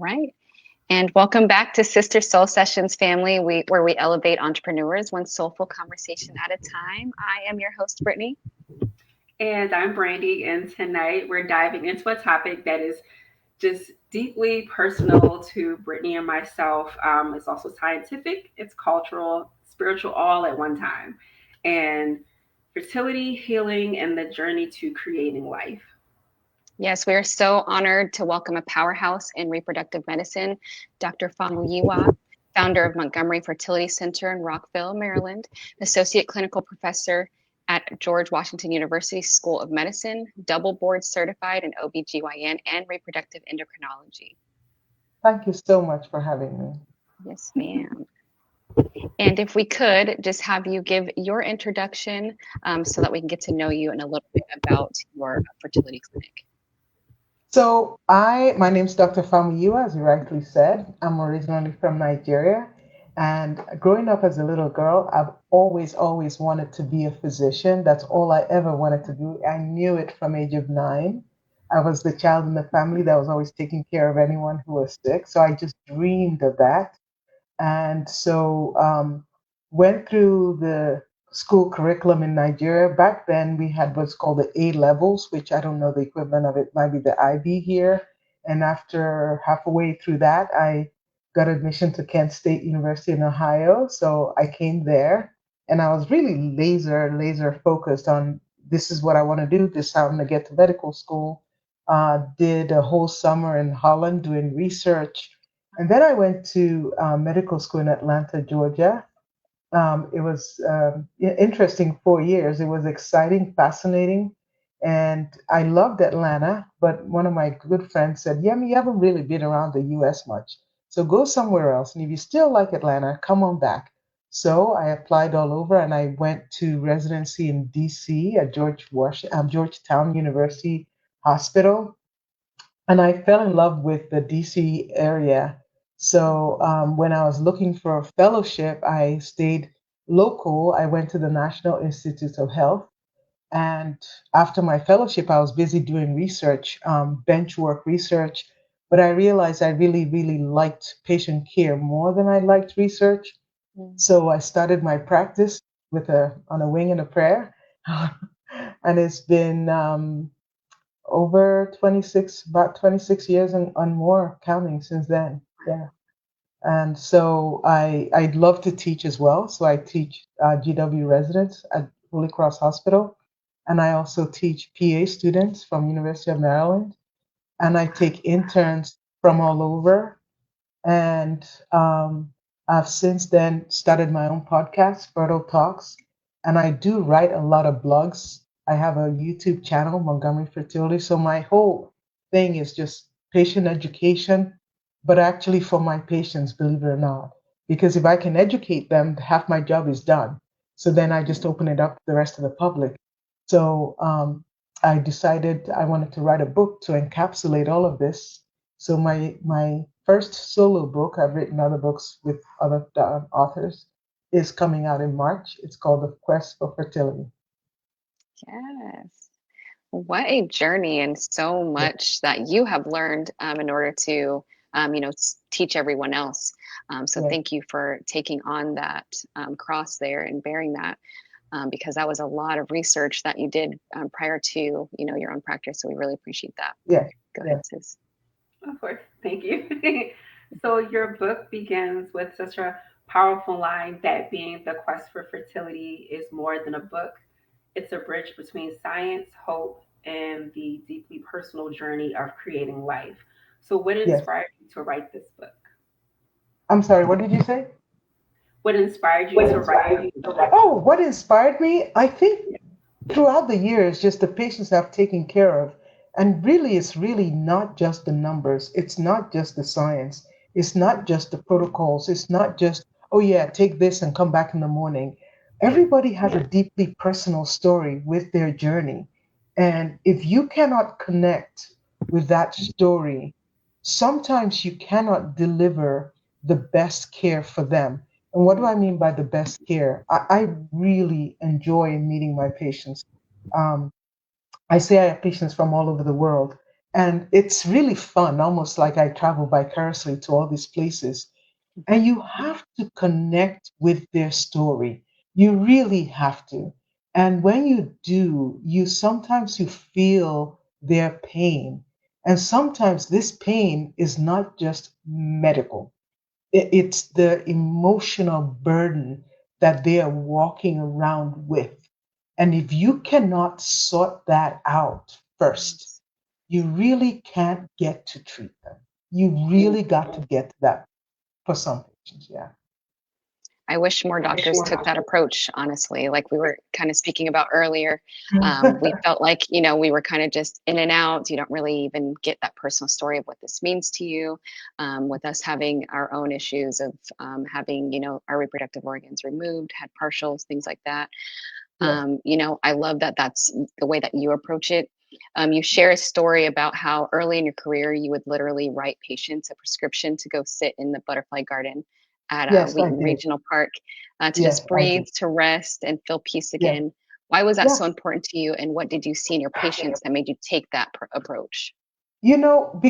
right. And welcome back to Sister Soul Sessions family, where we elevate entrepreneurs one soulful conversation at a time. I am your host, Brittany. And I'm Brandy, and tonight we're diving into a topic that is just deeply personal to Brittany and myself. It's also scientific, it's cultural, spiritual, all at one time. And fertility, healing, and the journey to creating life. Yes, we are so honored to welcome a powerhouse in reproductive medicine, Dr. Famuyiwa, founder of Montgomery Fertility Center in Rockville, Maryland, associate clinical professor at George Washington University School of Medicine, double board certified in OBGYN and reproductive endocrinology. Thank you so much for having me. Yes, ma'am. And if we could just have you give your introduction so that we can get to know you and a little bit about your fertility clinic. So my name's Dr. Famuyiwa, as you rightly said. I'm originally from Nigeria. And growing up as a little girl, I've always wanted to be a physician. That's all I ever wanted to do. I knew it from age of 9. I was the child in the family that was always taking care of anyone who was sick. So I just dreamed of that. And so went through the school curriculum in Nigeria. Back then, we had what's called the A levels, which I don't know the equivalent of it, might be the IB here. And after halfway through that, I got admission to Kent State University in Ohio. So I came there and I was really laser focused on this is what I want to do. This is how I'm going to get to medical school. Did a whole summer in Holland doing research. And then I went to medical school in Atlanta, Georgia. It was interesting 4 years. It was exciting, fascinating, and I loved Atlanta. But one of my good friends said, "Yeah, you haven't really been around the U.S. much, so go somewhere else. And if you still like Atlanta, come on back." So I applied all over, and I went to residency in D.C. at Georgetown University Hospital, and I fell in love with the DC area. So when I was looking for a fellowship, I stayed local. I went to the National Institutes of Health. And after my fellowship, I was busy doing research, bench work research. But I realized I really liked patient care more than I liked research. Mm. So I started my practice with on a wing and a prayer. And it's been over 26, about 26 years and more counting since then. Yeah. And so I'd love to teach as well. So I teach GW residents at Holy Cross Hospital. And I also teach PA students from University of Maryland. And I take interns from all over. And I've since then started my own podcast, Fertile Talks. And I do write a lot of blogs. I have a YouTube channel, Montgomery Fertility. So my whole thing is just patient education, but actually for my patients, believe it or not. Because if I can educate them, half my job is done. So then I just open it up to the rest of the public. So I decided I wanted to write a book to encapsulate all of this. So my first solo book, I've written other books with other authors, is coming out in March. It's called The Quest for Fertility. Yes. What a journey, and so Yeah. much that you have learned in order to, teach everyone else. So Yeah. thank you for taking on that cross there and bearing that, because that was a lot of research that you did prior to, your own practice. So we really appreciate that. Yeah. Go Yeah. ahead, sis. Of course, thank you. So, your book begins with such a powerful line that being the quest for fertility is more than a book, it's a bridge between science, hope, and the deeply personal journey of creating life. So, what Yes. inspired you to write this book? I'm sorry, what did you say? What inspired you to write this book? Oh, what inspired me? I think throughout the years, just the patients I've taken care of. And really, it's really not just the numbers, it's not just the science, it's not just the protocols, it's not just, oh, yeah, take this and come back in the morning. Everybody has a deeply personal story with their journey. And if you cannot connect with that story, sometimes you cannot deliver the best care for them. And what do I mean by the best care? I really enjoy meeting my patients. Um, I say I have patients from all over the world, And it's really fun, almost like I travel vicariously to all these places. And you have to connect with their story. You really have to. And when you do, you sometimes you feel their pain. And sometimes this pain is not just medical. It's the emotional burden that they are walking around with. And if you cannot sort that out first, Yes. you really can't get to treat them. You really got to get to that for some patients. Yeah. I wish more doctors took that approach, honestly. Like we were kind of speaking about earlier, we felt like, we were kind of just in and out. You don't really even get that personal story of what this means to you. With us having our own issues of having, our reproductive organs removed, had partials, things like that. Yes. I love that that's the way that you approach it. You share a story about how early in your career you would literally write patients a prescription to go sit in the butterfly garden at Yes, I Wheaton did. Regional Park to Yes, just I breathe, did. to rest, and feel peace Yeah. again. Why was that Yeah. so important to you, and what did you see in your patients that made you take that approach? You know,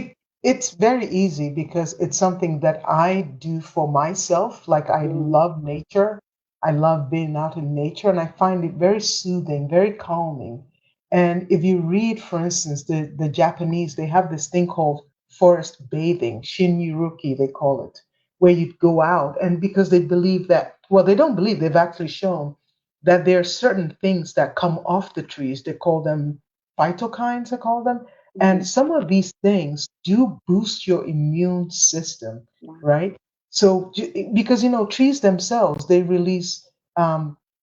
it's very easy because it's something that I do for myself. Like I Mm, love nature. I love being out in nature and I find it very soothing, very calming. And if you read, for instance, the Japanese, they have this thing called forest bathing, shinjuruki, they call it, where you go out and because they believe that, well, they don't believe, they've actually shown that there are certain things that come off the trees. They call them phytokines, I call them, and mhm. some of these things do boost your immune system, Wow. right? So, because trees themselves, they release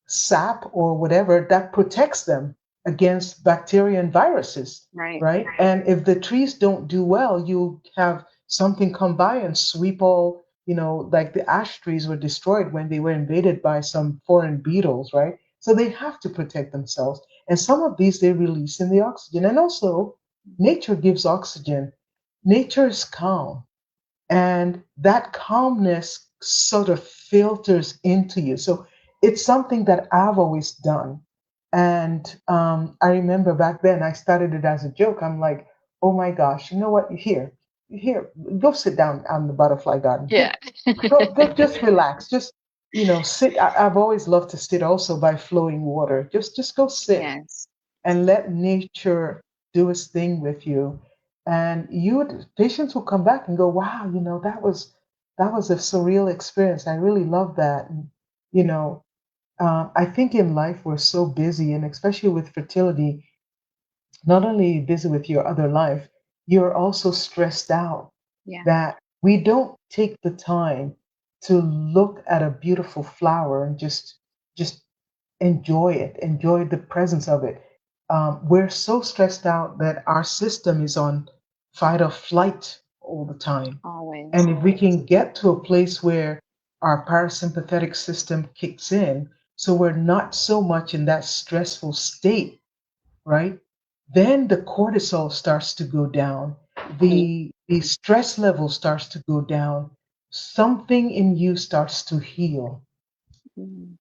sap or whatever that protects them against bacteria and viruses, Right. right? And if the trees don't do well, you have something come by and sweep all, like the ash trees were destroyed when they were invaded by some foreign beetles, right? So they have to protect themselves. And some of these they release in the oxygen. And also, nature gives oxygen. Nature is calm, and that calmness sort of filters into you. So it's something that I've always done. And I remember back then I started it as a joke. I'm like, oh my gosh, you know what? Here, go sit down on the butterfly garden. Yeah. Go, just relax. Just sit. I've always loved to sit also by flowing water. Just go sit Yes. and let nature do its thing with you. And patients will come back and go, wow, that was a surreal experience. I really love that. And, you know, I think in life we're so busy, and especially with fertility, not only are you busy with your other life, you're also stressed out Yeah. that we don't take the time to look at a beautiful flower and just enjoy it, enjoy the presence of it. We're so stressed out that our system is on fight or flight all the time. Always. And if we can get to a place where our parasympathetic system kicks in, so we're not so much in that stressful state, right? Then the cortisol starts to go down, the stress level starts to go down, something in you starts to heal. Mm,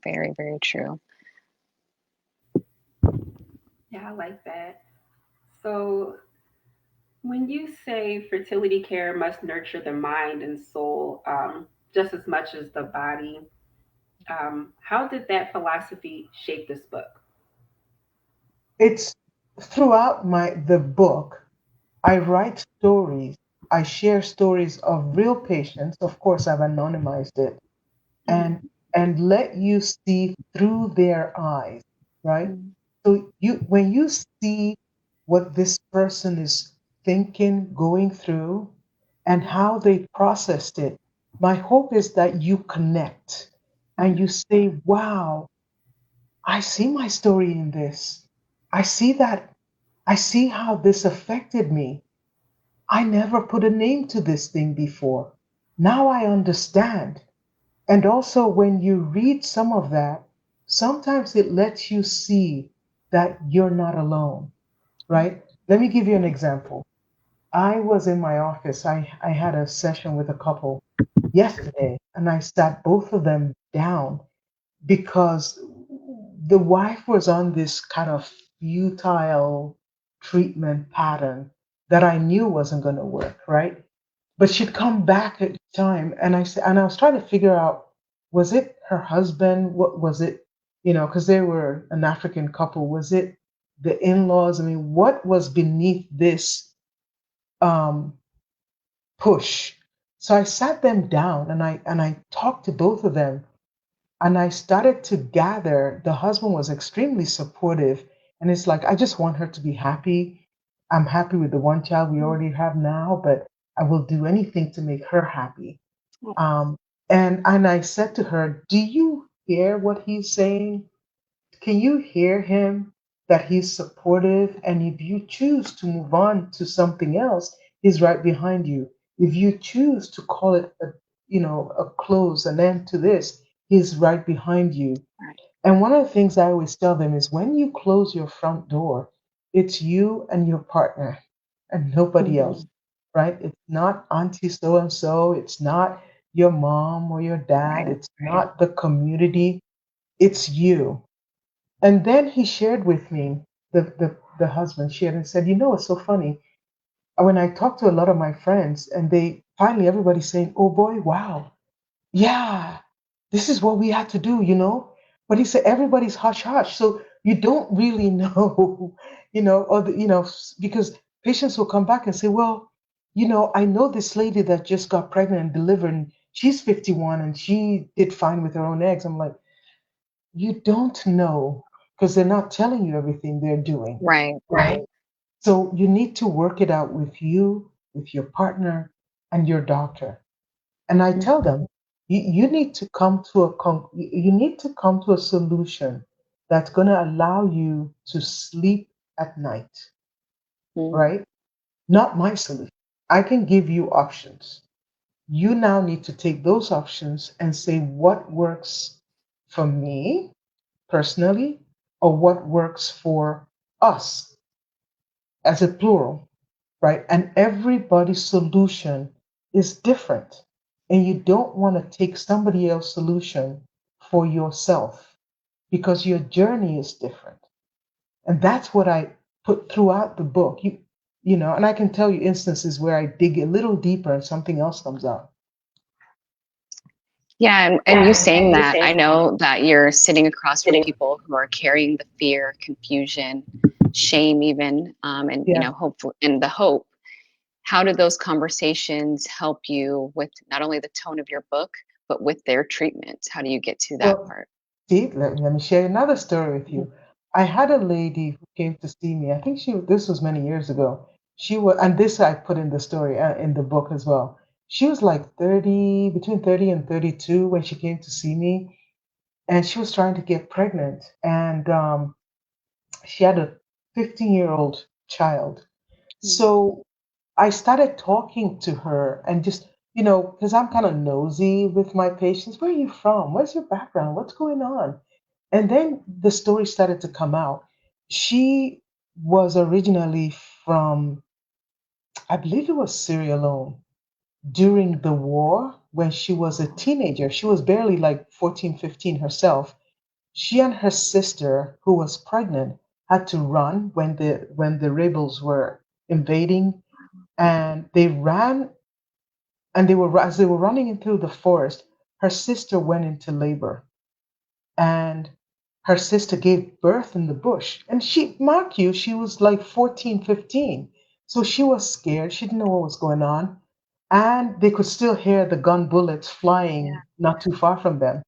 very, very true. Yeah, I like that. So, when you say fertility care must nurture the mind and soul just as much as the body, how did that philosophy shape this book? It's throughout the book, I write stories. I share stories of real patients. Of course, I've anonymized it Mm-hmm. and let you see through their eyes, right? Mm, So when you see what this person is thinking, going through, and how they processed it, my hope is that you connect and you say, wow, I see my story in this. I see that. I see how this affected me. I never put a name to this thing before. Now I understand. And also, when you read some of that, sometimes it lets you see that you're not alone, right? Let me give you an example. I was in my office, I had a session with a couple yesterday, and I sat both of them down because the wife was on this kind of futile. treatment pattern that I knew wasn't going to work, right? But she'd come back at time, and I said, and I was trying to figure out, was it her husband? What was it? Because they were an African couple. Was it the in-laws? I mean, what was beneath this um, push? So I sat them down and I talked to both of them, and I started to gather. The husband was extremely supportive, and it's like, I just want her to be happy. I'm happy with the one child we already have now, but I will do anything to make her happy. Um, and I said to her, "Do you hear what he's saying? Can you hear him? That he's supportive, and if you choose to move on to something else, he's right behind you. If you choose to call it a close, an end to this, he's right behind you." Right. And one of the things I always tell them is, when you close your front door, it's you and your partner and nobody else, Mhm. right? It's not auntie so and so, it's not your mom or your dad, Right. it's not the community, it's you. And then he shared with me, the husband shared and said, it's so funny. When I talk to a lot of my friends, and they finally, everybody's saying, "Oh boy, wow, yeah, this is what we had to do." But he said everybody's hush hush, so you don't really know, because patients will come back and say, "Well, I know this lady that just got pregnant and delivered, and she's 51 and she did fine with her own eggs." I'm like, you don't know, because they're not telling you everything they're doing, Right. right? So you need to work it out with you, with your partner, and your doctor. And I tell them, you need to come to you need to come to a solution that's going to allow you to sleep at night, Mhm. right? Not my solution. I can give you options. You now need to take those options and say what works for me personally, or what works for us as a plural, right? And everybody's solution is different. And you don't want to take somebody else's solution for yourself, because your journey is different. And that's what I put throughout the book. And I can tell you instances where I dig a little deeper and something else comes out. Yeah, and you saying that, I know that you're sitting across from people who are carrying the fear, confusion, shame, even, and Yeah. hopeful, and the hope. How did those conversations help you with not only the tone of your book, but with their treatment? How do you get to that Well, part? see, let me share another story with you. I had a lady who came to see me. I think this was many years ago. She was, and this I put in the story, in the book as well. She was like 30, between 30 and 32 when she came to see me, and she was trying to get pregnant. And she had a 15-year-old child. Mm. So I started talking to her, and just, because I'm kind of nosy with my patients. Where are you from? What's your background? What's going on? And then the story started to come out. She was originally from, I believe it was Sierra Leone, during the war when she was a teenager. She was barely like 14, 15 herself. She and her sister, who was pregnant, had to run when the rebels were invading, and they ran, and as they were running into the forest, her sister went into labor, and her sister gave birth in the bush. And mark you, she was like 14, 15. So she was scared. She didn't know what was going on. And they could still hear the gun bullets Yeah. flying not too far from them.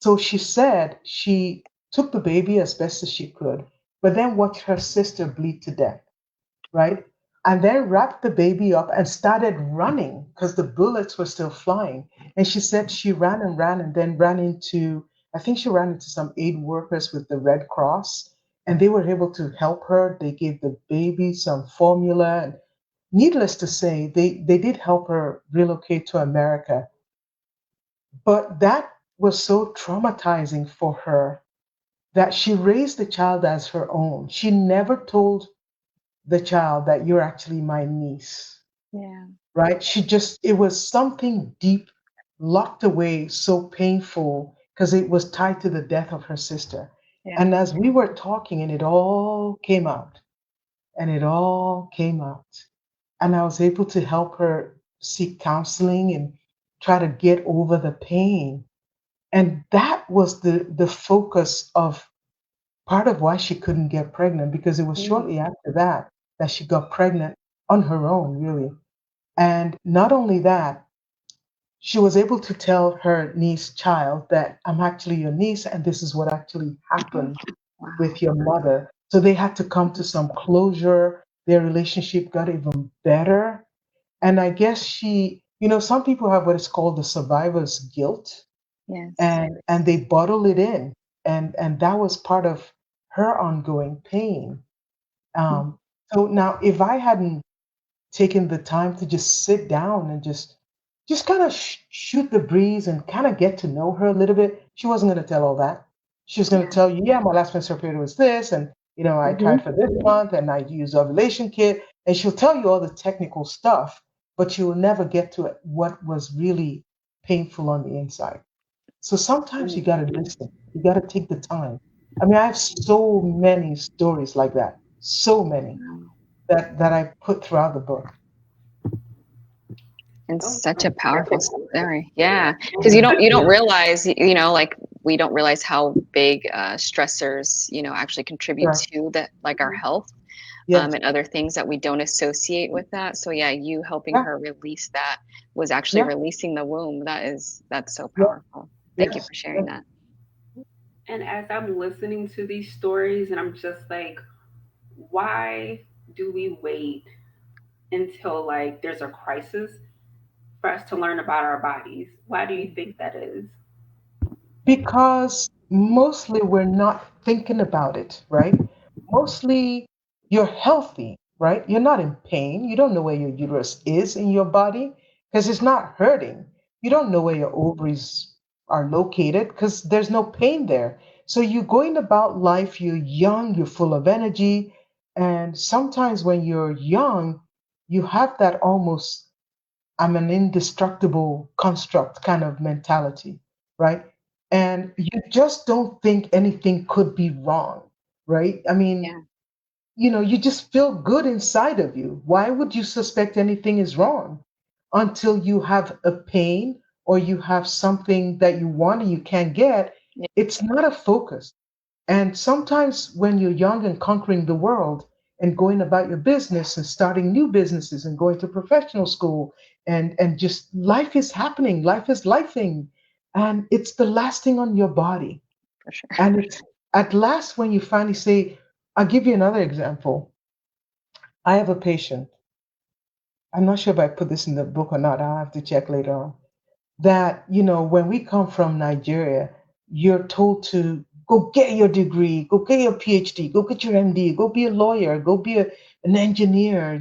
So she said she took the baby as best as she could, but then watched her sister bleed to death, right? And then wrapped the baby up and started running because the bullets were still flying. And she said she ran and ran, and then I think she ran into some aid workers with the Red Cross, and they were able to help her. They gave the baby some formula. And needless to say, they did help her relocate to America. But that was so traumatizing for her that she raised the child as her own. She never told the child that you're actually my niece, Yeah. right? It was something deep, locked away, so painful because it was tied to the death of her sister. Yeah. And as we were talking, and it all came out, and it all came out. And I was able to help her seek counseling and try to get over the pain. And that was the focus of part of why she couldn't get pregnant, because it was Mm. shortly after that that she got pregnant on her own, really. And not only that, she was able to tell her niece child that I'm actually your niece and this is what actually happened Wow. with your mother. So they had to come to some closure. Their relationship got even better. And I guess some people have what is called the survivor's guilt, Yes. and they bottle it in. And that was part of her ongoing pain. Mm. So now if I hadn't taken the time to just sit down and just kind of shoot the breeze and kind of get to know her a little bit, she wasn't going to tell all that. She was going to Yeah. tell you, yeah, my last menstrual period was this, and I tried for this month, and I used ovulation kit, and she'll tell you all the technical stuff, but you will never get to what was really painful on the inside. So sometimes you Mm. got to listen. You got to take the time. I mean, I have so many stories like that, so many Wow. that I put throughout the book. And Oh, such a powerful story. Yeah. Because Yeah. you don't realize, like we don't realize how big stressors, actually contribute Right. to that, like our health, Yes. and other things that we don't associate with that. So yeah, you helping Yeah. her release that was actually Yeah. releasing the womb. That's so Yeah. powerful. Thank you Yes. for sharing Yes. that. and as I'm listening to these stories, and I'm just like, why do we wait until like there's a crisis for us to learn about our bodies? Why do you think that is? Because mostly we're not thinking about it, right? Mostly you're healthy, right? You're not in pain. You don't know where your uterus is in your body because it's not hurting. You don't know where your ovaries are located because there's no pain there. So you're going about life, you're young, you're full of energy. And sometimes when you're young, you have that almost I'm an indestructible construct kind of mentality, right? And you just don't think anything could be wrong, right? I mean, Yeah. you just feel good inside of you. Why would you suspect anything is wrong until you have a pain or you have something that you want and you can't get? Yeah. It's not a focus. And sometimes when you're young and conquering the world and going about your business and starting new businesses and going to professional school and just life is happening, life is lifing, and it's the last thing on your body. For sure. And it's at last when you finally say, I'll give you another example. I have a patient. I'm not sure if I put this in the book or not. I'll have to check later on that when we come from Nigeria, you're told to go get your degree, go get your PhD, go get your MD, go be a lawyer, go be an engineer,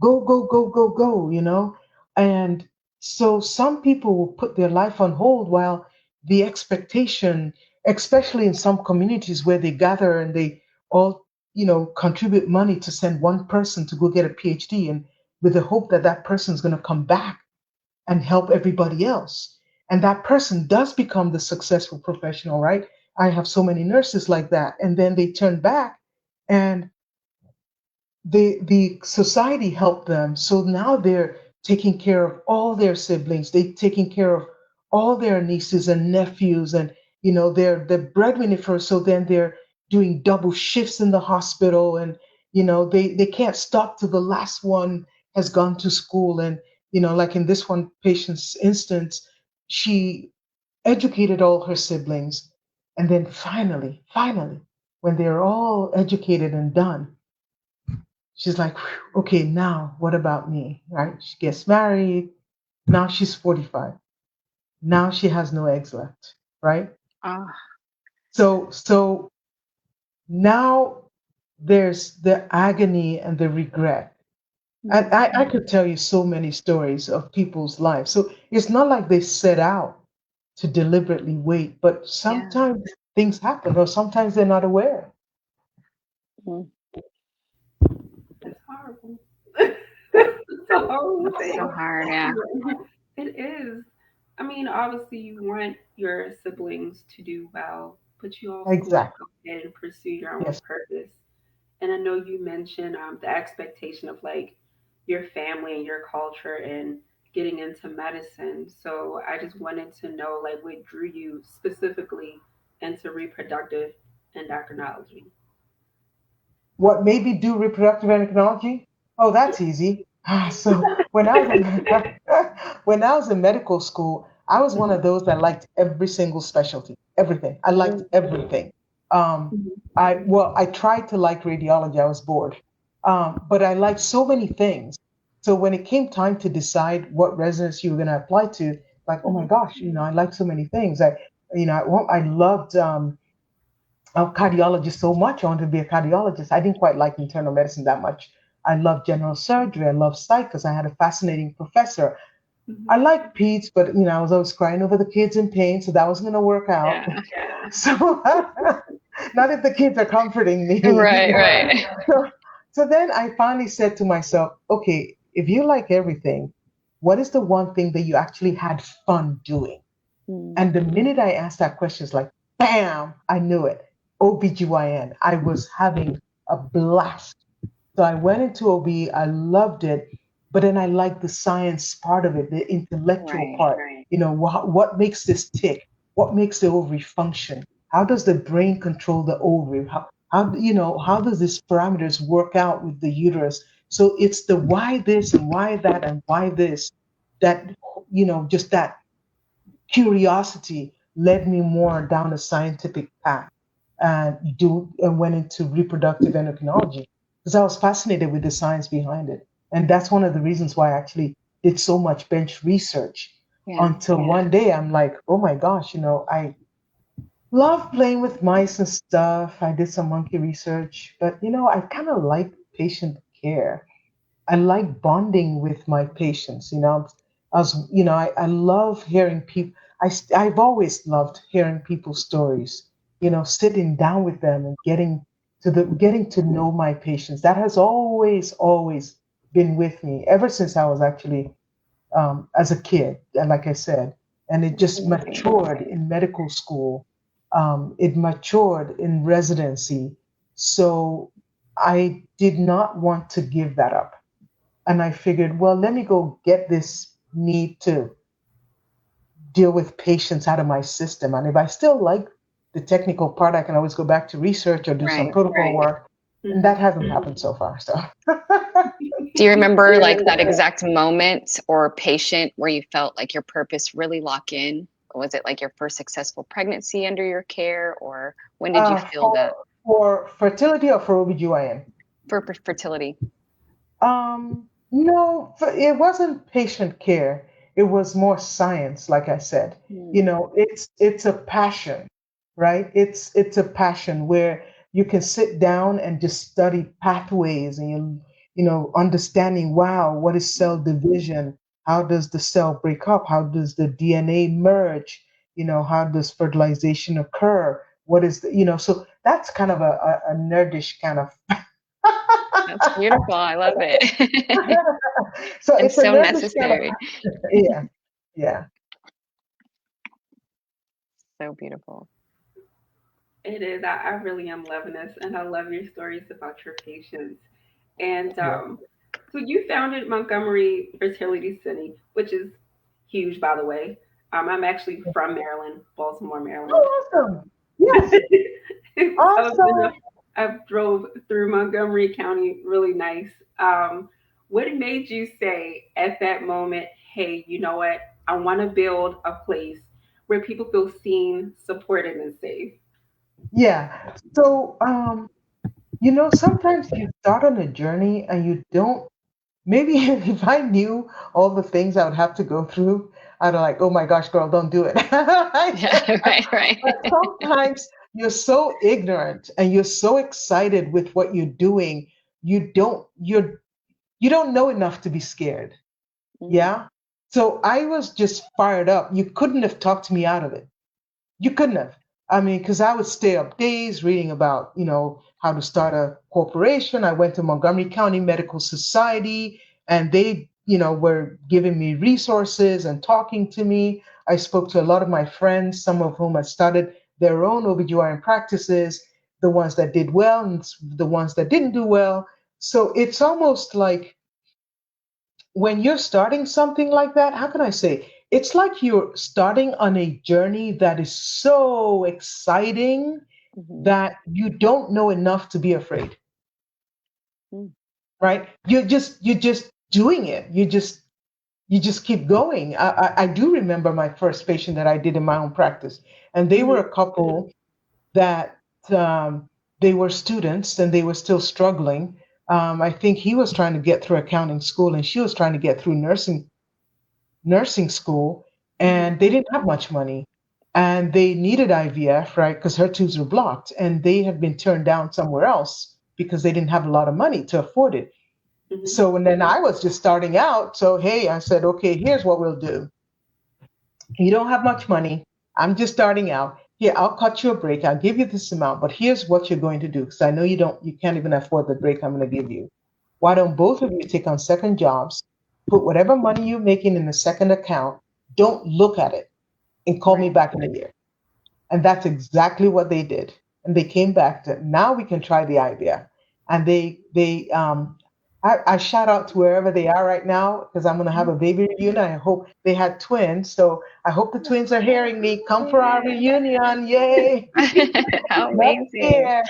go. And so some people will put their life on hold while the expectation, especially in some communities where they gather and they all contribute money to send one person to go get a PhD, and with the hope that that person is going to come back and help everybody else. And that person does become the successful professional, right? I have so many nurses like that. And then they turn back and the society helped them. So now they're taking care of all their siblings. They're taking care of all their nieces and nephews, and they're the breadwinner for. So then they're doing double shifts in the hospital, and they can't stop till the last one has gone to school. And like in this one patient's instance, she educated all her siblings, and then finally, when they're all educated and done, she's like, "Whew, okay, now what about me?" Right? She gets married. Now she's 45. Now she has no eggs left. Right? Oh. So now there's the agony and the regret. And Mm. I could tell you so many stories of people's lives. So it's not like they set out to deliberately wait, but Yeah. sometimes things happen, or sometimes they're not aware. Mm. That's horrible. It's a horrible That's thing. so hard. Yeah. It is. I mean, obviously, you want your siblings to do well, but you also want to Exactly. go ahead and pursue your own Yes. purpose. And I know you mentioned the expectation of like your family and your culture and getting into medicine. So I just wanted to know like what drew you specifically into reproductive endocrinology. What made me do reproductive endocrinology? Oh, that's easy. So when I was in when I was in medical school, I was one of those that liked every single specialty, everything. I liked everything. Um, I tried to like radiology. I was bored, but I liked so many things. So when it came time to decide what residency you were going to apply to, like, oh my gosh, I like so many things. I loved cardiologist so much. I wanted to be a cardiologist. I didn't quite like internal medicine that much. I loved general surgery. I loved psych because I had a fascinating professor. I Mhm. liked peds, but I was always crying over the kids in pain, so that wasn't going to work out. Yeah. So not if the kids are comforting me. Right, right. so, so then I finally said to myself, okay, if you like everything, what is the one thing that you actually had fun doing? Mm, And the minute I asked that question, it's like, bam, I knew it. OBGYN. I was having a blast. So I went into OB. I loved it. But then I liked the science part of it, the intellectual right. part. What makes this tick? What makes the ovary function? How does the brain control the ovary? How does these parameters work out with the uterus? So it's the why this and why that and why this that, just that curiosity led me more down a scientific path and went into reproductive endocrinology because I was fascinated with the science behind it. And that's one of the reasons why I actually did so much bench research Yeah. until one day I'm like, oh my gosh, I love playing with mice and stuff. I did some monkey research, but I kind of like patient care. I like bonding with my patients. I love hearing people. I've always loved hearing people's stories. Sitting down with them and getting to know my patients. That has always been with me ever since I was actually as a kid. And like I said, and it just Amazing. matured in medical school. It matured in residency. So I did not want to give that up. And I figured, well, let me go get this need to deal with patients out of my system. And if I still like the technical part, I can always go back to research or do some Right. protocol work. And that Mhm. hasn't happened so far. So Do you remember like that exact moment or patient where you felt like your purpose really lock in? Was it like your first successful pregnancy under your care, or when did you feel for that fertility or for OBGYN? for fertility? No, it wasn't patient care. It was more science, like I said. Mm, It's a passion, right? It's a passion where you can sit down and just study pathways and understanding, wow, what is cell division? How does the cell break up? How does the DNA merge? How does fertilization occur? What is so that's kind of a nerdish kind of that's beautiful. I love it. so And it's a so nerdish kind of necessary. yeah, yeah, So beautiful. It is. I really am loving this, and I love your stories about your patients. And yeah. so you founded Montgomery Fertility Center, which is huge, by the way. I'm actually from Maryland, Baltimore, Maryland. Oh, awesome. Yes, So awesome. I've drove through Montgomery County, really nice. What made you say at that moment, hey, you know what? I want to build a place where people feel seen, supported, and safe. Yeah. So, sometimes you start on a journey and you don't. Maybe if I knew all the things I would have to go through, I'd be like, oh my gosh, girl, don't do it. Yeah, right, right. But sometimes you're so ignorant and you're so excited with what you're doing, you don't know enough to be scared. Mm, Yeah. So I was just fired up. You couldn't have talked me out of it. You couldn't have. I mean, because I would stay up days reading about, how to start a corporation. I went to Montgomery County Medical Society and they, were giving me resources and talking to me. I spoke to a lot of my friends, some of whom had started their own OBGYN practices. the ones that did well and the ones that didn't do well. So it's almost like when you're starting something like that, how can I say? It's like you're starting on a journey that is so exciting Mhm. that you don't know enough to be afraid, Mm. right? You're just doing it. You just keep going. I do remember my first patient that I did in my own practice, and they were Mhm. a couple that they were students and they were still struggling. I think he was trying to get through accounting school, and she was trying to get through nursing school, Mhm. and they didn't have much money, and they needed IVF, right? Because her tubes were blocked, and they had been turned down somewhere else because they didn't have a lot of money to afford it. Mhm. So, and then I was just starting out. So, hey, I said, okay, here's what we'll do. You don't have much money. I'm just starting out. Here, I'll cut you a break. I'll give you this amount, but here's what you're going to do because I know you can't even afford the break I'm going to give you. Why don't both of you take on second jobs, put whatever money you're making in the second account, don't look at it, and call me Right. back in a year. And that's exactly what they did. And they came back to now we can try the idea. And I shout out to wherever they are right now because I'm gonna have a baby reunion. I hope they had twins. So I hope the twins are hearing me. Come for our reunion. Yay. How Next amazing. year.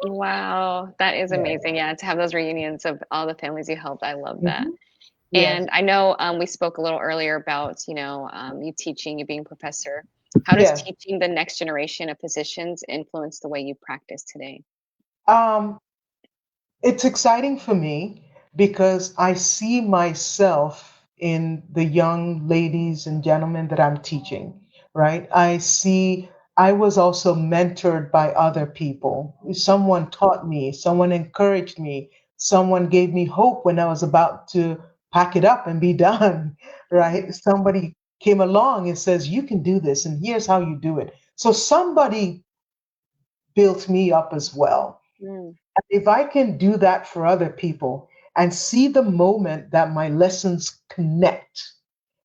Wow, that is Yeah. amazing. Yeah, to have those reunions of all the families you helped. I love that. Mhm. Yes. And I know we spoke a little earlier about, you teaching, you being a professor. How does Yes. teaching the next generation of physicians influence the way you practice today? Um, It's exciting for me because I see myself in the young ladies and gentlemen that I'm teaching, right? I was also mentored by other people. Someone taught me, someone encouraged me, someone gave me hope when I was about to pack it up and be done, right? Somebody came along and says, you can do this, and here's how you do it. So somebody built me up as well. Mm, If I can do that for other people and see the moment that my lessons connect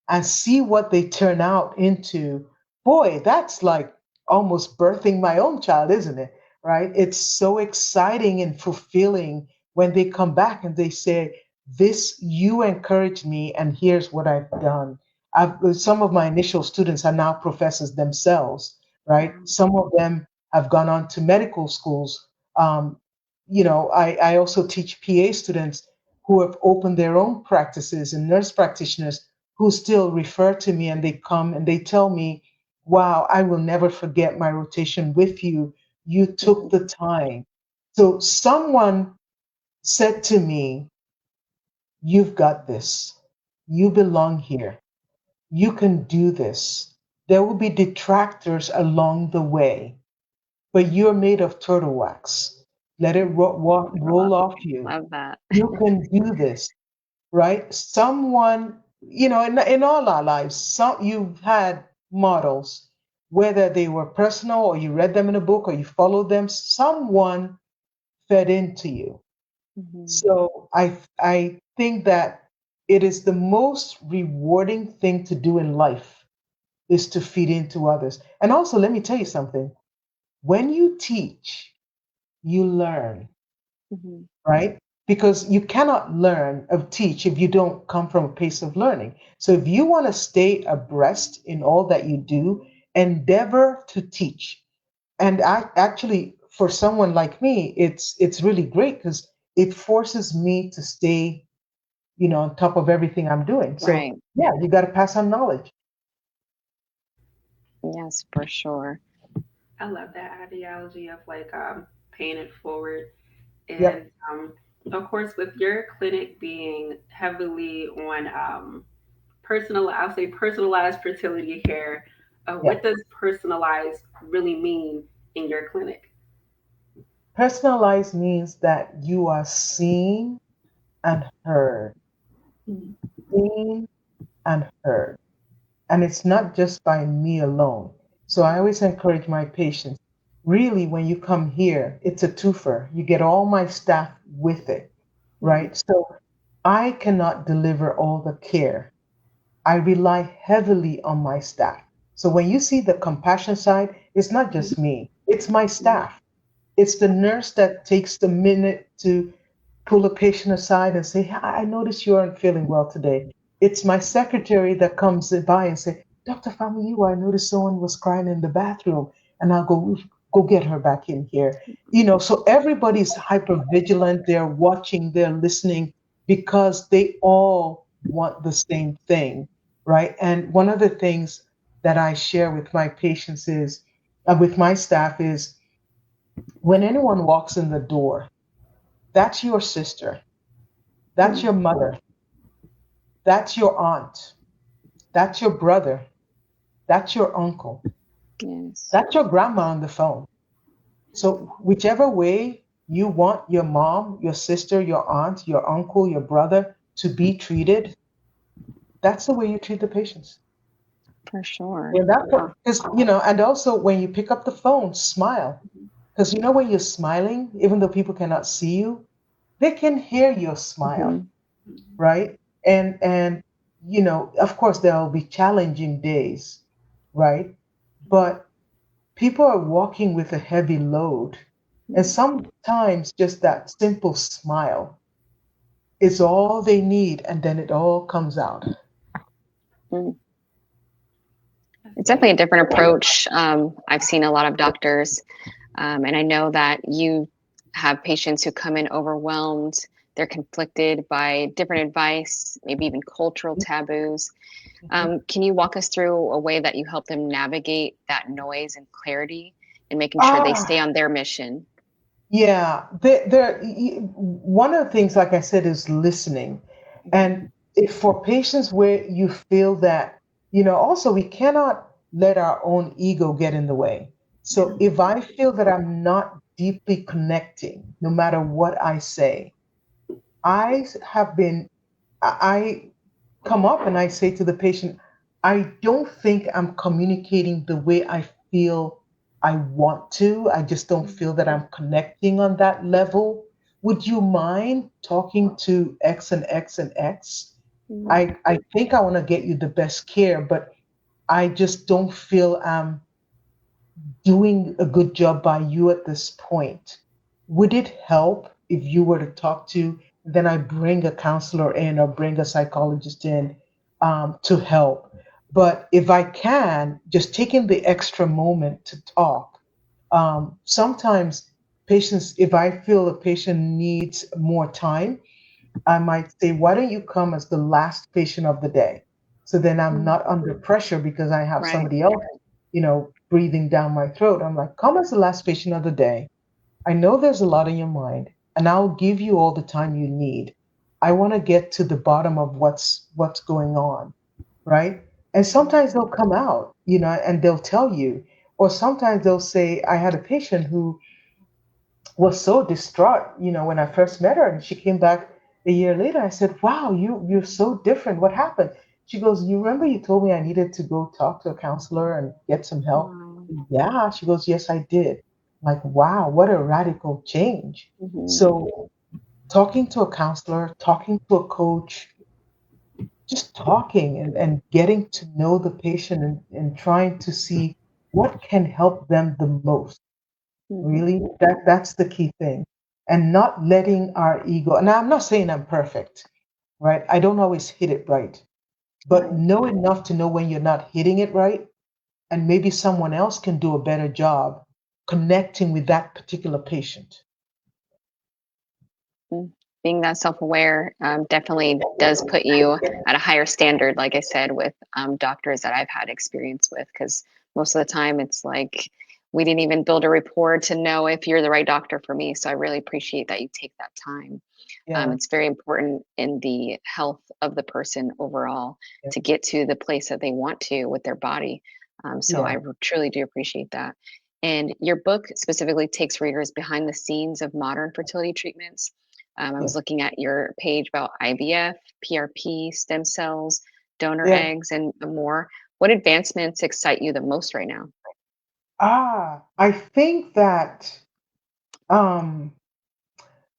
and see what they turn out into, boy, that's like almost birthing my own child, isn't it? Right? It's so exciting and fulfilling when they come back and they say, this, you encouraged me, and here's what I've done. Some of my initial students are now professors themselves, right? Wow. Some of them have gone on to medical schools. Um, I also teach PA students who have opened their own practices and nurse practitioners who still refer to me and they come and they tell me, wow, I will never forget my rotation with you. You took mhm, the time. So someone said to me, you've got this. You belong here. You can do this. There will be detractors along the way, but you're made of turtle wax. Let it I love, roll off you. love that. You can do this, right? Someone, in all our lives, you've had models, whether they were personal or you read them in a book or you followed them, someone fed into you. Mhm. So I think that it is the most rewarding thing to do in life is to feed into others. And also, let me tell you something. When you teach, you learn, Mhm. right? Because you cannot learn or teach if you don't come from a place of learning. So if you want to stay abreast in all that you do, endeavor to teach. And actually, for someone like me, it's really great because it forces me to stay, on top of everything I'm doing. So Right. yeah, you got to pass on knowledge. Yes, for sure. I love that ideology of like paying it forward. Yep. And of course, with your clinic being heavily on I'll say personalized fertility care, Yeah. what does personalized really mean in your clinic? Personalized means that you are seen and heard, Mhm. seen and heard. And it's not just by me alone. So I always encourage my patients, really, when you come here, it's a twofer. You get all my staff with it, Mhm. right? So I cannot deliver all the care. I rely heavily on my staff. So when you see the compassion side, it's not just me, it's my Mhm. staff. It's the nurse that takes the minute to pull a patient aside and say, I noticed you aren't feeling well today. It's my secretary that comes by and say, Dr. Famuyiwa, I noticed someone was crying in the bathroom, and I'll go get her back in here. So everybody's hyper vigilant. They're watching, they're listening because they all want the same thing, right? And one of the things that I share with my patients is, with my staff is, when anyone walks in the door, that's your sister, that's your mother, that's your aunt, that's your brother, that's your uncle, Yes. that's your grandma on the phone. So, whichever way you want your mom, your sister, your aunt, your uncle, your brother to be treated, that's the way you treat the patients. For sure. And that's Wow. because, and also when you pick up the phone, smile. Because when you're smiling, even though people cannot see you, they can hear your smile, Mhm. right? And of course there will be challenging days, right? But people are walking with a heavy load, and sometimes just that simple smile is all they need, and then it all comes out. Mm. It's definitely a different approach. I've seen a lot of doctors, and I know that you have patients who come in overwhelmed. They're conflicted by different advice, maybe even cultural taboos. Mhm. Can you walk us through a way that you help them navigate that noise and clarity and making sure they stay Ah, on their mission? yeah. One of the things, like I said, is listening. And if for patients where you feel that, also we cannot let our own ego get in the way. So if I feel that I'm not deeply connecting, no matter what I say, I have been, I come up and I say to the patient, I don't think I'm communicating the way I feel I want to. I just don't feel that I'm connecting on that level. Would you mind talking to X and X and X? Mm. I think I want to get you the best care, but I just don't feel I'm doing a good job by you at this point. Would it help if you were to talk to, then I bring a counselor in or bring a psychologist in to help? But if I can, just taking the extra moment to talk. Sometimes patients, if I feel a patient needs more time, I might say, why don't you come as the last patient of the day? So then I'm Mm. not under pressure because I have Right. somebody else, breathing down my throat. I'm like, come as the last patient of the day. I know there's a lot in your mind, and I'll give you all the time you need. I want to get to the bottom of what's going on, right? And sometimes they'll come out, and they'll tell you, or sometimes they'll say, I had a patient who was so distraught, when I first met her, and she came back a year later. I said, "Wow, you're so different. What happened?" She goes, "You remember you told me I needed to go talk to a counselor and get some help?" Wow. Yeah. She goes, "Yes, I did." Like, wow, what a radical change. Mhm. So, talking to a counselor, talking to a coach, just talking and getting to know the patient and trying to see what can help them the most. Mhm. Really, that's the key thing. And not letting our ego, and I'm not saying I'm perfect, right? I don't always hit it right, but Right. know enough to know when you're not hitting it right, and maybe someone else can do a better job connecting with that particular patient. Mm. Being that self-aware definitely does put you at a higher standard, like I said, with doctors that I've had experience with, because most of the time it's like we didn't even build a rapport to know if you're the right doctor for me. So I really appreciate that you take that time. Yeah, It's very important in the health of the person overall yeah, to get to the place that they want to with their body. So yeah, I truly do appreciate that. And your book specifically takes readers behind the scenes of modern fertility treatments. I yeah, was looking at your page about IVF, PRP, stem cells, donor yeah. eggs, and more. What advancements excite you the most right now? I think that um,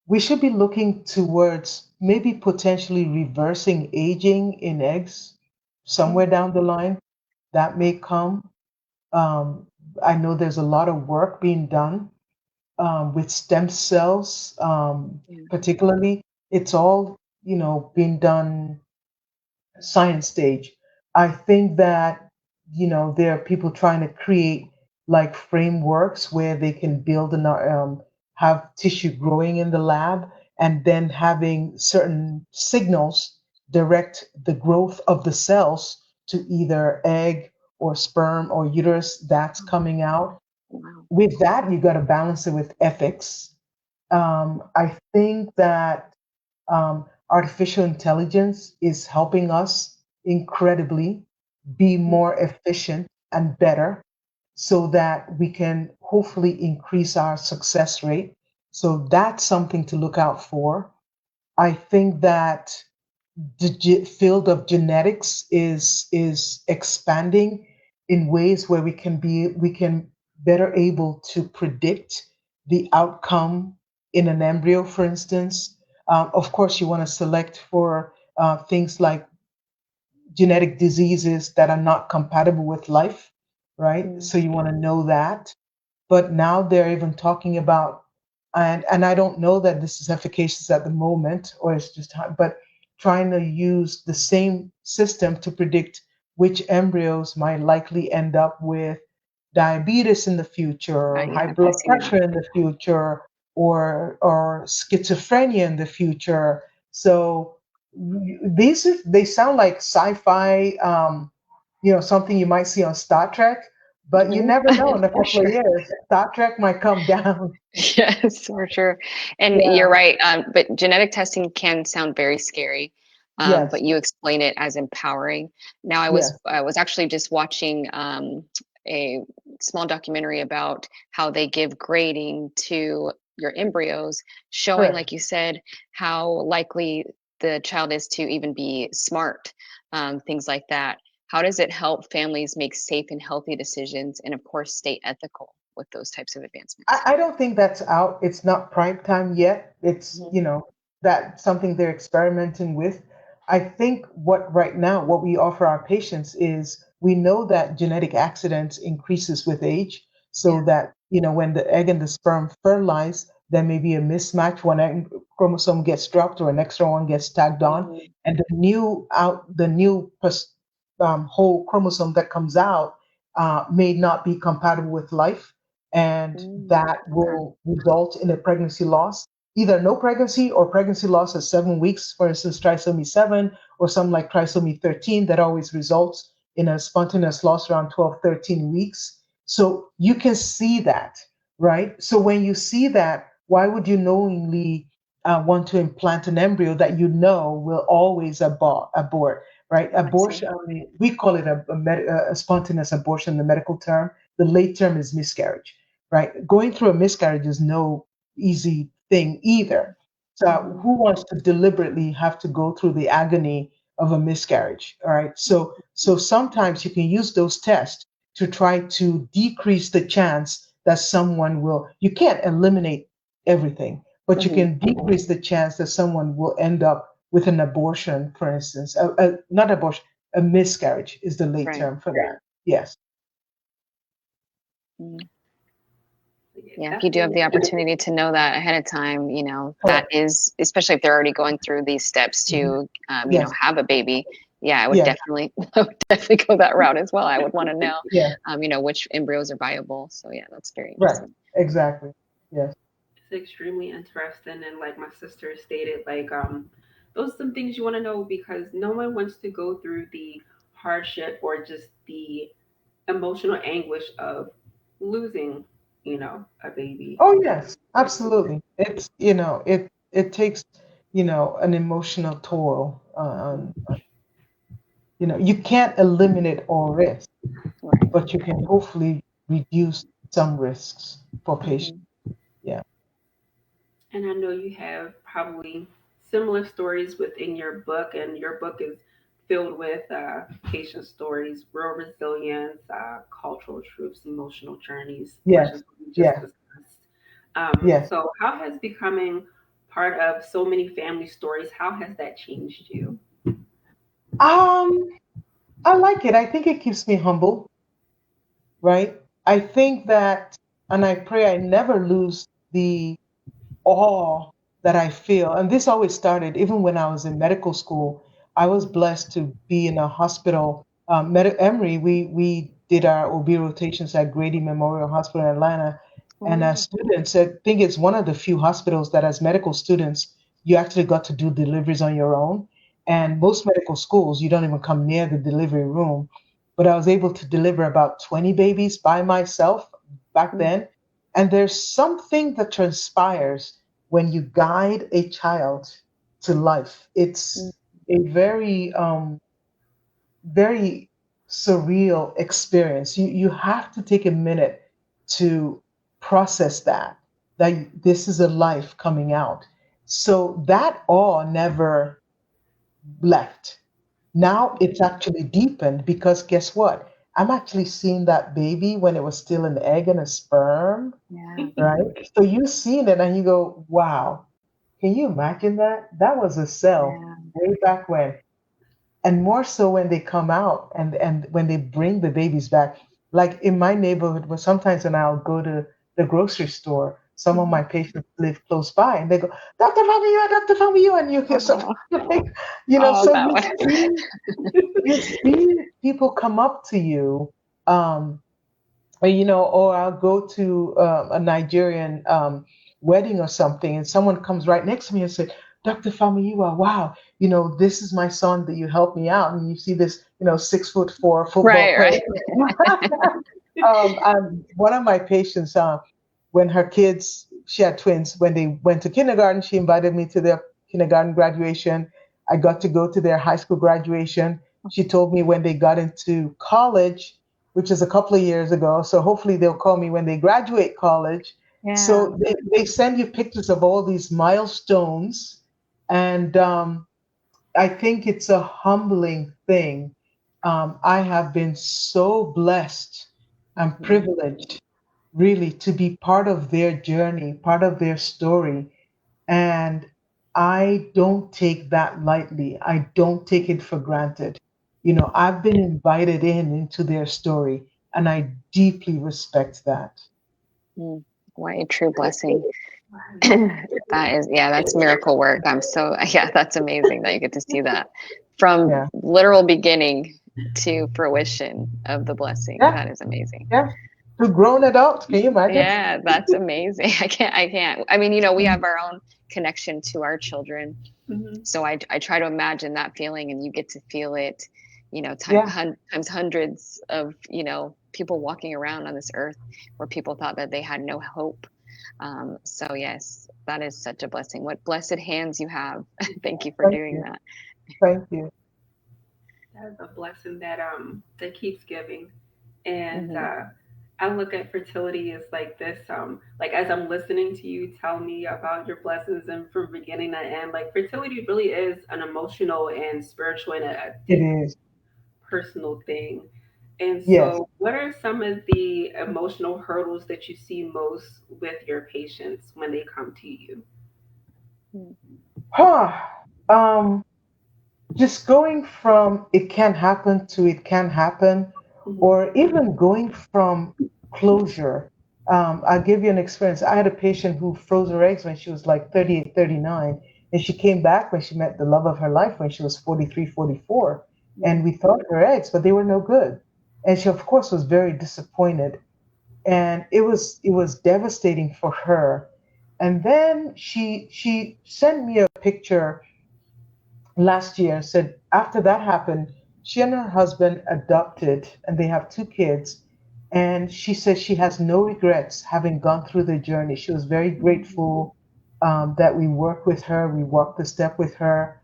we should be looking towards maybe potentially reversing aging in eggs somewhere Mm. down the line. That may come. Um, I know there's a lot of work being done with stem cells, Yeah. particularly. It's all, being done science stage. I think that, there are people trying to create like frameworks where they can build and have tissue growing in the lab and then having certain signals direct the growth of the cells to either egg or sperm or uterus that's coming out. Wow. With that, you got to balance it with ethics. I think that artificial intelligence is helping us incredibly be more efficient and better so that we can hopefully increase our success rate. So that's something to look out for. I think that the field of genetics is expanding in ways where we can better able to predict the outcome in an embryo, for instance. Of course, you want to select for things like genetic diseases that are not compatible with life, right? Mm. So you want to know that. But now they're even talking about, and I don't know that this is efficacious at the moment, or it's just, but trying to use the same system to predict which embryos might likely end up with diabetes in the future, high Yeah, I've blood seen that. pressure in the future, or schizophrenia in the future. So they sound like sci-fi, something you might see on Star Trek, but you Mhm. never know. In a For couple of sure. years, Star Trek might come down. Yes, for sure. And you're Yeah. right. But genetic testing can sound very scary. But Yes. you explain it as empowering. Now, Yes. I was actually just watching a small documentary about how they give grading to your embryos, showing, Correct. like you said, how likely the child is to even be smart, things like that. How does it help families make safe and healthy decisions, and of course, stay ethical with those types of advancements? I don't think that's out. It's not prime time yet. It's, Mhm. that's something they're experimenting with. I think right now, what we offer our patients is we know that genetic accidents increases with age. So Yeah. that, when the egg and the sperm fertilize, there may be a mismatch. One egg chromosome gets dropped or an extra one gets tagged on. Mhm. And the new whole chromosome that comes out may not be compatible with life, and Mm, that okay. will result in a pregnancy loss, either no pregnancy or pregnancy loss at 7 weeks, for instance, trisomy 7, or something like trisomy 13 that always results in a spontaneous loss around 12, 13 weeks. So you can see that, right? So when you see that, why would you knowingly want to implant an embryo that you know will always abort, right? I see. Abortion, I mean, we call it a spontaneous abortion, the medical term. The late term is miscarriage, right? Going through a miscarriage is no easy thing either. So Mhm. who wants to deliberately have to go through the agony of a miscarriage? All right. So sometimes you can use those tests to try to decrease the chance that someone will, you can't eliminate everything, but you Mhm. can decrease the chance that someone will end up with an abortion, for instance. Not abortion, a miscarriage is the late Right. term for that. Yes. Mm. Yeah, Yeah, if you do have definitely. the opportunity to know that ahead of time, that Correct. is, especially if they're already going through these steps Mhm. to, Yes. have a baby. Yeah, I would Yes. definitely, I would definitely go that route as well. I would want to know, Yeah. which embryos are viable. So yeah, that's very Right. interesting. Exactly. Yes. It's extremely interesting. And like my sister stated, like those are some things you want to know because no one wants to go through the hardship or just the emotional anguish of losing, a baby. Oh yes. Absolutely. It's it takes an emotional toll. You can't eliminate all risks, Right. but you can hopefully reduce some risks for patients. Hmm. Yeah. And I know you have probably similar stories within your book, and your book is filled with patient stories, real resilience, cultural truths, emotional journeys, much Yes. as we just Yes. discussed. Yes. So, how has becoming part of so many family stories, how has that changed you? Um, I like it. I think it keeps me humble, right? I think that, and I pray I never lose the awe that I feel. And this always started even when I was in medical school. I was blessed to be in a hospital. Emory, we did our OB rotations at Grady Memorial Hospital in Atlanta. And as Wow. students, I think it's one of the few hospitals that, as medical students, you actually got to do deliveries on your own. And most medical schools, you don't even come near the delivery room. But I was able to deliver about 20 babies by myself back Mm, then. And there's something that transpires when you guide a child to life. mm, It's a very surreal experience. You have to take a minute to process that this is a life coming out. So that awe never left. Now it's actually deepened because guess what? I'm actually seeing that baby when it was still an egg and a sperm, yeah. right? So you seen it and you go, wow, can you imagine that? That was a cell Yeah. way back when. And more so when they come out and when they bring the babies back. Like in my neighborhood, where sometimes when I'll go to the grocery store, some of Mhm. my patients live close by and they go, Dr. Famuyiwa, Dr. Famuyiwa, and you hear something Oh, like, oh, so that one. you see people come up to you, um, or I'll go to a Nigerian wedding or something, and someone comes right next to me and said, Dr. Famuyiwa, wow, this is my son that you helped me out. And you see this, 6'4" football Right, player. right. One of my patients, when her kids, she had twins, when they went to kindergarten, she invited me to their kindergarten graduation. I got to go to their high school graduation. She told me when they got into college, which is a couple of years ago. So hopefully they'll call me when they graduate college. Yeah. So they send you pictures of all these milestones. And I think it's a humbling thing. I have been so blessed and Mhm. privileged, really, to be part of their journey, part of their story. And I don't take that lightly. I don't take it for granted. I've been invited into their story, and I deeply respect that. Mm. What a true blessing. That is, yeah, that's miracle work. Yeah, that's amazing that you get to see that from Yeah. literal beginning to fruition of the blessing. Yeah. That is amazing. Yeah. To grown adults, can you imagine? Yeah, that's amazing. I can't. I mean, we have our own connection to our children. Mhm. So I try to imagine that feeling and you get to feel it, Yeah. times hundreds of, people walking around on this earth where people thought that they had no hope. So yes, that is such a blessing. What blessed hands you have. Thank you for Thank doing you. that. Thank you. That's a blessing that keeps giving. And Hmm. I look at fertility as like this, like as I'm listening to you tell me about your blessings and from beginning to end, like fertility really is an emotional and spiritual and a It deep is. personal thing. And Yes. so, what are some of the emotional hurdles that you see most with your patients when they come to you? Huh. Um, just going from it can happen to it can happen, Hmm. or even going from closure. I'll give you an experience. I had a patient who froze her eggs when she was like 38, 39, and she came back when she met the love of her life when she was 43, 44. And we thought her eggs, but they were no good. And she, of course, was very disappointed. And it was devastating for her. And then she sent me a picture last year, said after that happened, she and her husband adopted and they have two kids. And she says she has no regrets having gone through the journey. She was very grateful that we worked with her, we walked the step with her.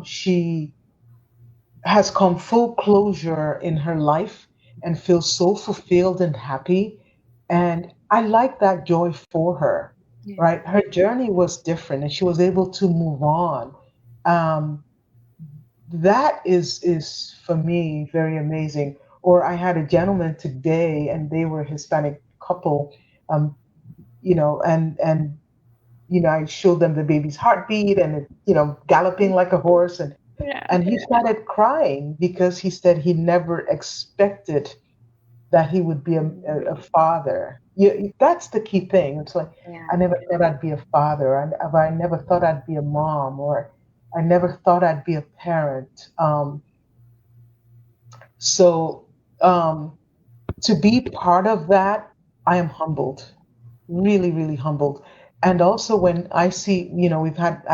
She has come full closure in her life and feels so fulfilled and happy. And I like that joy for her, Yeah. right? Her journey was different and she was able to move on. Um, that is for me very amazing. Or I had a gentleman today, and they were a Hispanic couple, um, and I showed them the baby's heartbeat and it, galloping like a horse, Yeah. and he started crying because he said he never expected that he would be a father. That's the key thing. It's like, Yeah. I never thought I'd be a father. I never thought I'd be a mom, or I never thought I'd be a parent. So to be part of that, I am humbled, really, really humbled. And also when I see,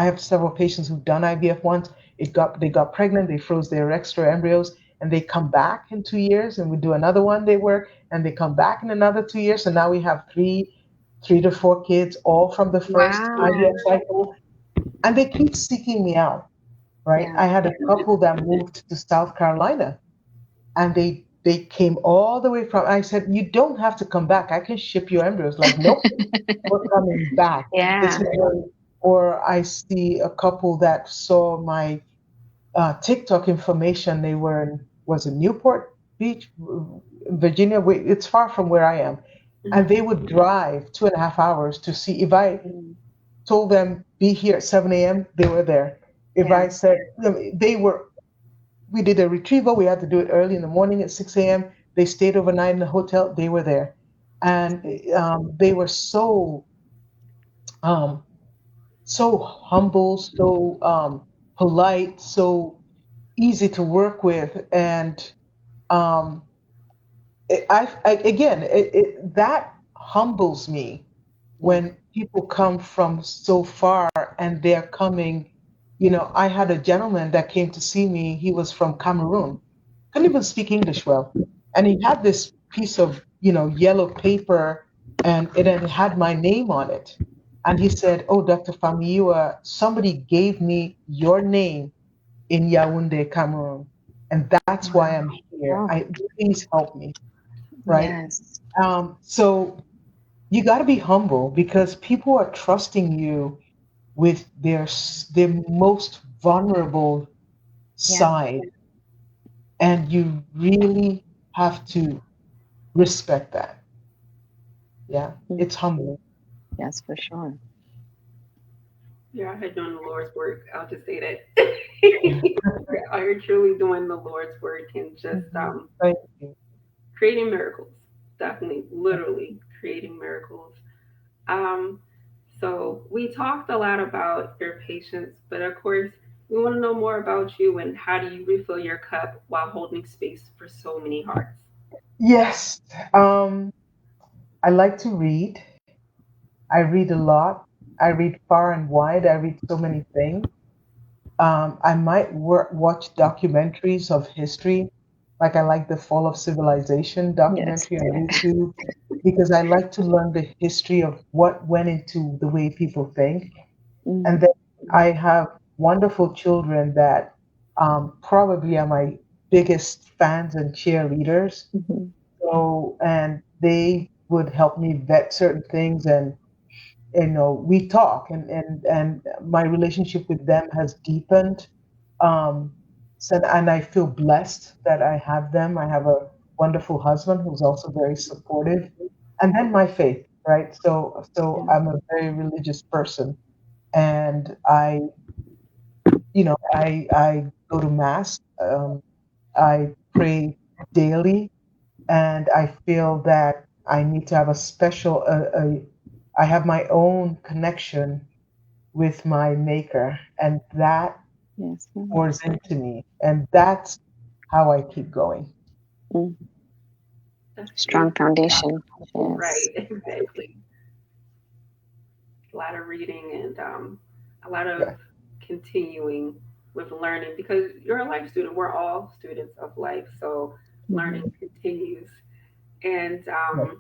I have several patients who've done IVF once. They got pregnant, they froze their extra embryos, and they come back in 2 years, and we do another one. They work, and they come back in another 2 years. So now we have three to four kids, all from the first Wow. IVF cycle, and they keep seeking me out. Right? Yeah. I had a couple that moved to South Carolina, and they came all the way from. I said, you don't have to come back. I can ship you embryos. Like, nope, we're coming back. Yeah. Or I see a couple that saw my TikTok information. They were in, was it Newport Beach, Virginia? It's far from where I am, and they would drive 2.5 hours to see. If I told them be here at 7 a.m., they were there. If Yeah. I said they were. We did a retrieval. We had to do it early in the morning at 6 a.m. They stayed overnight in the hotel. They were there. And they were um, so humble, so polite, so easy to work with. And um, again, that humbles me when people come from so far and they're coming. I had a gentleman that came to see me. He was from Cameroon, couldn't even speak English well. And he had this piece of, yellow paper, and it had my name on it. And he said, "Oh, Dr. Famuyiwa, somebody gave me your name in Yaoundé, Cameroon. And that's why I'm here. Please help me." Right? Yes. So you got to be humble because people are trusting you with their most vulnerable side, and you really have to respect that. Yeah, it's humbling. Yes, for sure. You're out here doing the Lord's work. I'll just say that. You're truly doing the Lord's work and just Thank you. creating miracles. Definitely, literally creating miracles. Um, so we talked a lot about your patients, but of course, we want to know more about you and how do you refill your cup while holding space for so many hearts? Yes, I like to read. I read a lot. I read far and wide. I read so many things. I might watch documentaries of history, like I like the Fall of Civilization Yes. documentary on YouTube, because I like to learn the history of what went into the way people think. And then I have wonderful children that probably are my biggest fans and cheerleaders. So, and they would help me vet certain things, and we talk, and my relationship with them has deepened. um so, and I feel blessed that I have them. I have a wonderful husband who's also very supportive, and then my faith, right? So I'm a very religious person, and I go to mass. I pray daily, and I feel that I need to have a special I have my own connection with my maker, and that Yes. pours into me, and that's how I keep going. That's Strong beautiful. foundation. Yes. Right, exactly. A lot of reading and a lot of Yeah. continuing with learning because you're a life student. We're all students of life, so learning continues. And Yeah.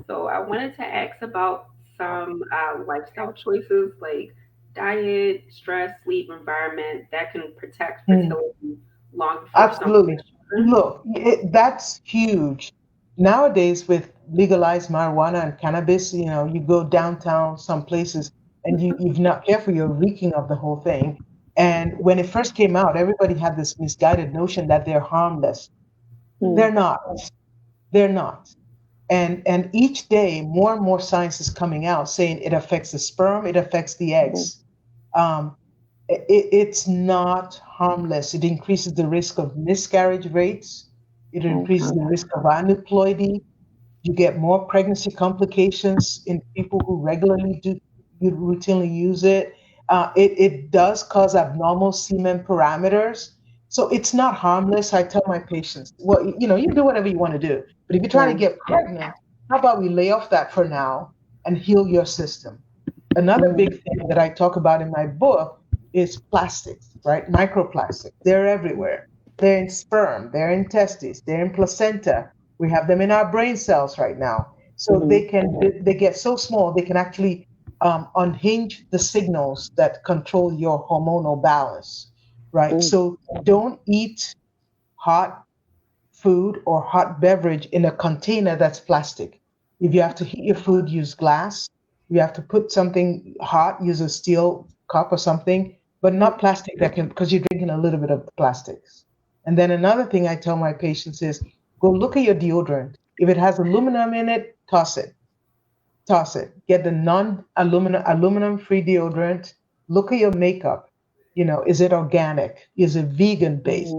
so I wanted to ask about some lifestyle choices like diet, stress, sleep, environment that can protect Mm, fertility long before someone absolutely. has children. Look, that's huge. Nowadays, with legalized marijuana and cannabis, you go downtown some places, and if you're not careful, you're reeking of the whole thing. And when it first came out, everybody had this misguided notion that they're harmless. They're not. They're not. And each day, more and more science is coming out saying it affects the sperm, it affects the eggs. Um, it's not harmless. It increases the risk of miscarriage rates. It increases the risk of aneuploidy. You get more pregnancy complications in people who regularly you routinely use it. It does cause abnormal semen parameters. So it's not harmless. I tell my patients, well, you can do whatever you want to do, but if you're trying to get pregnant, how about we lay off that for now and heal your system? Another big thing that I talk about in my book is plastics, right? Microplastics. They're everywhere. They're in sperm, they're in testes, they're in placenta. We have them in our brain cells right now. So they get so small they can actually unhinge the signals that control your hormonal balance, right? So don't eat hot food or hot beverage in a container that's plastic. If you have to heat your food, use glass. If you have to put something hot, use a steel cup or something, but not plastic that can, because you're drinking a little bit of the plastics. And then another thing I tell my patients is go look at your deodorant. If it has aluminum in it, toss it. Toss it. Get the aluminum free deodorant. Look at your makeup. Is it organic? Is it vegan based?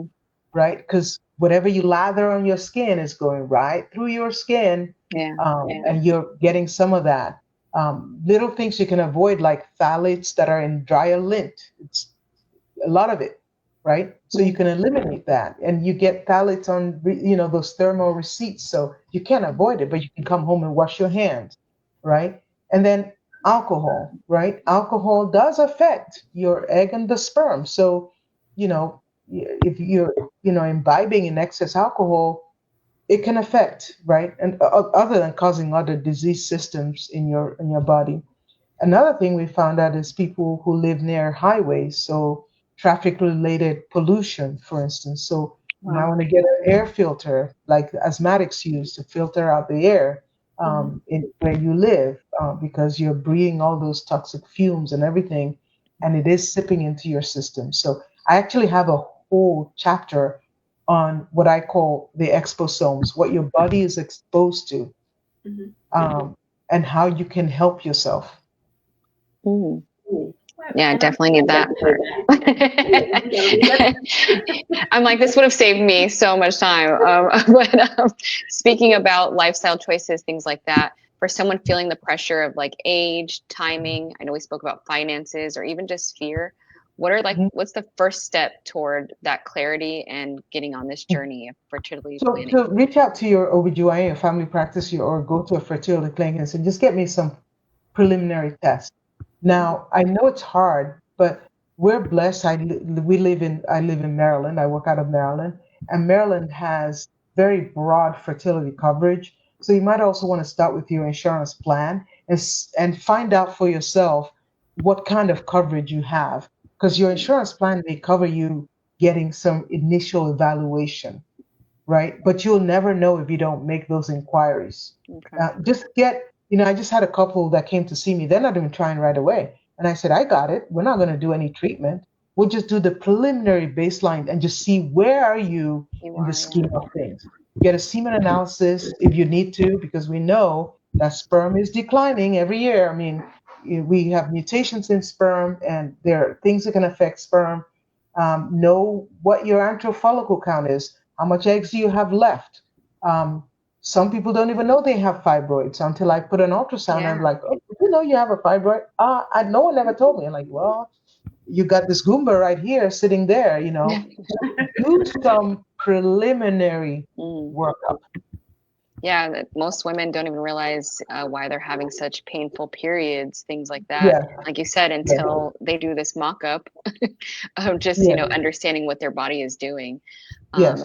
Right? Because whatever you lather on your skin is going right through your skin, and you're getting some of that. Little things you can avoid, like phthalates that are in dryer lint. It's a lot of it, right? So you can eliminate that, and you get phthalates on, those thermal receipts. So you can't avoid it, but you can come home and wash your hands, right? And then alcohol, right? Alcohol does affect your egg and the sperm. So, if you're, imbibing in excess alcohol, it can affect, right? And other than causing other disease systems in your body. Another thing we found out is people who live near highways, so traffic related pollution, for instance. So you might want to get an air filter like asthmatics use to filter out the air where you live, because you're breathing all those toxic fumes and everything, and it is sipping into your system. So I actually have a whole chapter on what I call the exposomes, what your body is exposed to, and how you can help yourself. Yeah, I definitely need that part. I'm like, this would have saved me so much time. But speaking about lifestyle choices, things like that, for someone feeling the pressure of like age, timing, I know we spoke about finances or even just fear. What's the first step toward that clarity and getting on this journey of fertility planning? So reach out to your OBGYN, your family practice, or go to a fertility clinic and say, just get me some preliminary tests. Now, I know it's hard, but we're blessed. I live in Maryland. I work out of Maryland, and Maryland has very broad fertility coverage. So you might also want to start with your insurance plan and find out for yourself what kind of coverage you have, because your insurance plan may cover you getting some initial evaluation, right? But you'll never know if you don't make those inquiries. I just had a couple that came to see me. They're not even trying right away. And I said, I got it. We're not going to do any treatment. We'll just do the preliminary baseline and just see where are you in the scheme of things. Get a semen analysis if you need to, because we know that sperm is declining every year. I mean, we have mutations in sperm, and there are things that can affect sperm. Know what your antral follicle count is. How much eggs do you have left? Some people don't even know they have fibroids until I put an ultrasound. And I'm like, oh, did you know you have a fibroid? No one ever told me. I'm like, well, you got this Goomba right here sitting there, do some preliminary workup. Yeah, most women don't even realize why they're having such painful periods, things like that. Yeah. Like you said, until they do this mock-up of just, understanding what their body is doing.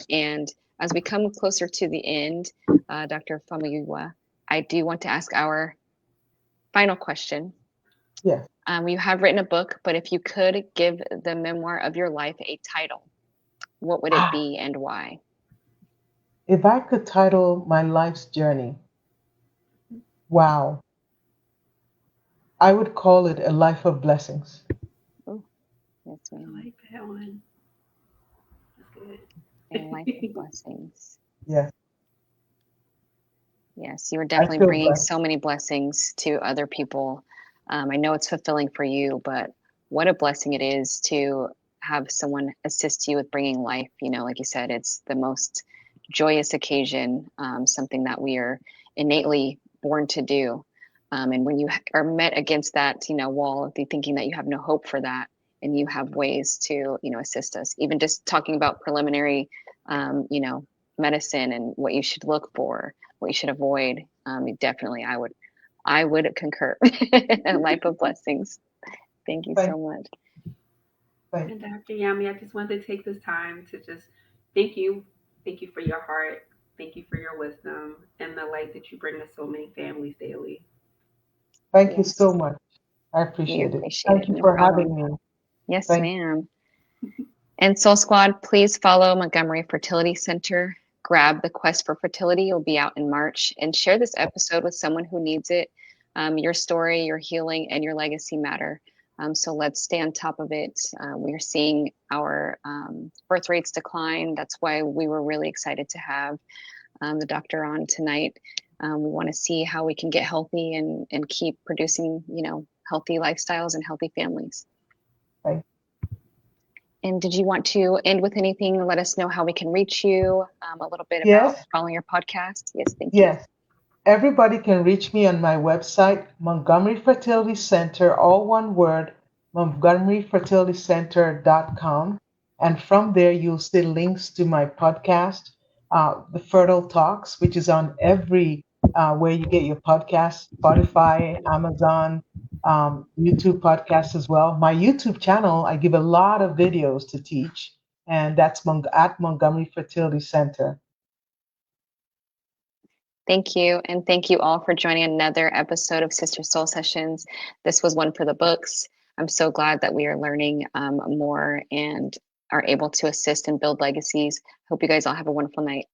And as we come closer to the end, Dr. Famuyiwa, I do want to ask our final question. Yes. You have written a book, but if you could give the memoir of your life a title, what would it be and why? If I could title my life's journey, wow, I would call it A Life of Blessings. Oh, that's I like that one. That's good. A Life of Blessings. Yes. Yes, you are definitely bringing so many blessings to other people. I know it's fulfilling for you, but what a blessing it is to have someone assist you with bringing life. Like you said, it's the most joyous occasion, something that we are innately born to do. And when you are met against that, wall of thinking that you have no hope for that, and you have ways to, assist us, even just talking about preliminary, medicine and what you should look for, what you should avoid. Definitely, I would concur. A life of blessings. Thank you Thank, so much. thank, And Dr. Yami, I just wanted to take this time to just thank you. Thank you for your heart. Thank you for your wisdom and the light that you bring to so many families daily. thank you so Yes, much. I we appreciate it. appreciate Thank it. you No for problem. having me. Yes, Thank ma'am. And Soul Squad, please follow Montgomery Fertility Center. Grab the Quest for Fertility. It'll be out in March. And share this episode with someone who needs it. Your story, your healing, and your legacy matter. So let's stay on top of it. We are seeing our birth rates decline. That's why we were really excited to have the doctor on tonight. We want to see how we can get healthy and keep producing, healthy lifestyles and healthy families. thank And did you want to end with anything? Let us know how we can reach you, a little bit about Yes, following your podcast. Yes, thank you. yes. Everybody can reach me on my website, Montgomery Fertility Center, all one word, montgomeryfertilitycenter.com. And from there, you'll see links to my podcast, The Fertile Talks, which is on every where you get your podcast, Spotify, Amazon, YouTube podcasts as well. My YouTube channel, I give a lot of videos to teach, and that's at Montgomery Fertility Center. Thank you. And thank you all for joining another episode of Sister Soul Sessions. This was one for the books. I'm so glad that we are learning more and are able to assist and build legacies. Hope you guys all have a wonderful night.